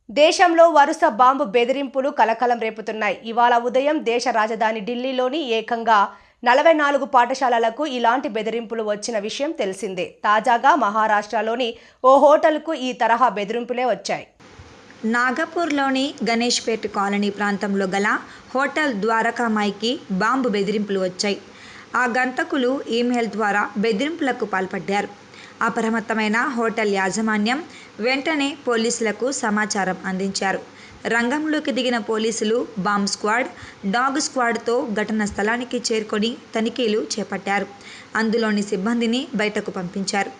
దేశంలో వరుస బాంబు బెదిరింపులు కలకలం రేపుతున్నాయి. ఇవాళ ఉదయం దేశ రాజధాని ఢిల్లీలోని ఏకంగా 44 పాఠశాలలకు ఇలాంటి బెదిరింపులు వచ్చిన విషయం తెలిసిందే. తాజాగా మహారాష్ట్రలోని ఓ హోటల్కు ఈ తరహా బెదిరింపులే వచ్చాయి. నాగపూర్లోని గణేష్పేట్ కాలనీ ప్రాంతంలో గల హోటల్ ద్వారకామాయికి బాంబు బెదిరింపులు వచ్చాయి. ఆ గంతకులు ఈమెయిల్ ద్వారా బెదిరింపులకు పాల్పడ్డారు. అప్రమత్తమైన హోటల్ యాజమాన్యం వెంటనే పోలీసులకు సమాచారం అందించారు. రంగంలోకి దిగిన పోలీసులు బాంబ్ స్క్వాడ్, డాగ్ స్క్వాడ్తో ఘటనా స్థలానికి చేరుకొని తనిఖీలు చేపట్టారు. అందులోని సిబ్బందిని బయటకు పంపించారు.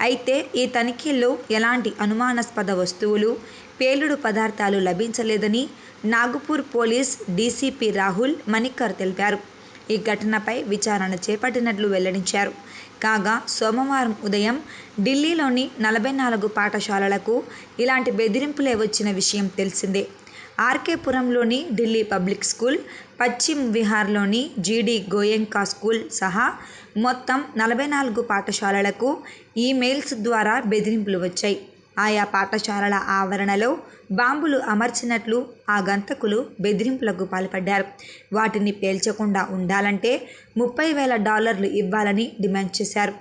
అయితే ఈ తనిఖీల్లో ఎలాంటి అనుమానాస్పద వస్తువులు, పేలుడు పదార్థాలు లభించలేదని నాగపూర్ పోలీస్ డీసీపీ రాహుల్ మణిక్కర్ తెలిపారు. ఈ ఘటనపై విచారణ చేపట్టినట్లు వెల్లడించారు. కాగా సోమవారం ఉదయం ఢిల్లీలోని 44 పాఠశాలలకు ఇలాంటి బెదిరింపులే వచ్చిన విషయం తెలిసిందే. ఆర్కేపురంలోని ఢిల్లీ పబ్లిక్ స్కూల్, పశ్చిమ్ విహార్లోని జీడీ గోయంకా స్కూల్ సహా మొత్తం 44 పాఠశాలలకు ఈమెయిల్స్ ద్వారా బెదిరింపులు వచ్చాయి. ఆయా పాఠశాలల ఆవరణలో బాంబులు అమర్చినట్లు ఆ గంతకులు బెదిరింపులకు పాల్పడ్డారు. వాటిని పేల్చకుండా ఉండాలంటే $30,000 ఇవ్వాలని డిమాండ్ చేశారు.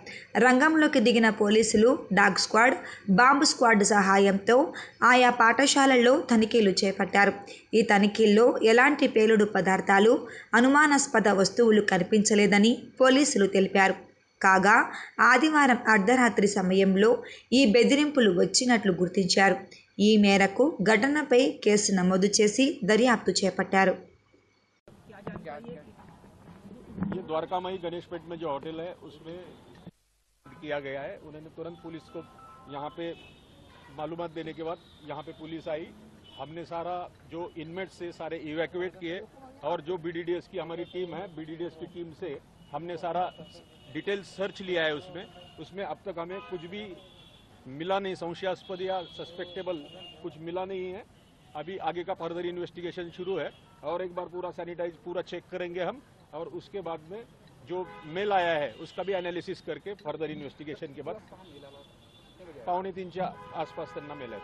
రంగంలోకి దిగిన పోలీసులు డాగ్ స్క్వాడ్, బాంబు స్క్వాడ్ సహాయంతో ఆయా పాఠశాలల్లో తనిఖీలు చేపట్టారు. ఈ తనిఖీల్లో ఎలాంటి పేలుడు పదార్థాలు, అనుమానాస్పద వస్తువులు కనిపించలేదని పోలీసులు తెలిపారు. కాగా ఆదివారం అర్ధరాత్రి సమయంలో ఈ బెదిరింపులు వచ్చినట్లు గుర్తించారు. ఈ మేరకు ఘటనపై కేసు నమోదు చేసి దర్యాప్తు చేపట్టారు. ये द्वारकामाई गणेशपेट में जो होटल है उसमें किया गया है। उन्होंने तुरंत पुलिस को यहाँ पे मालूमात देने के बाद यहाँ पे पुलिस आई। हमने सारा जो इनमेट से सारे इवैक्यूएट किए और जो बीडीडीएस की हमारी टीम है, बीडीडीएस की टीम से हमने सारा डिटेल सर्च लिया है। उसमें अब तक हमें कुछ भी मिला नहीं, संशयास्पद या सस्पेक्टेबल कुछ मिला नहीं है। अभी आगे का फर्दर इन्वेस्टिगेशन शुरू है और एक बार पूरा सैनिटाइज पूरा चेक करेंगे हम और उसके बाद में जो मेल आया है उसका भी एनालिसिस करके फर्दर इन्वेस्टिगेशन के बाद 2:45 आसपास त्यांना मेल है।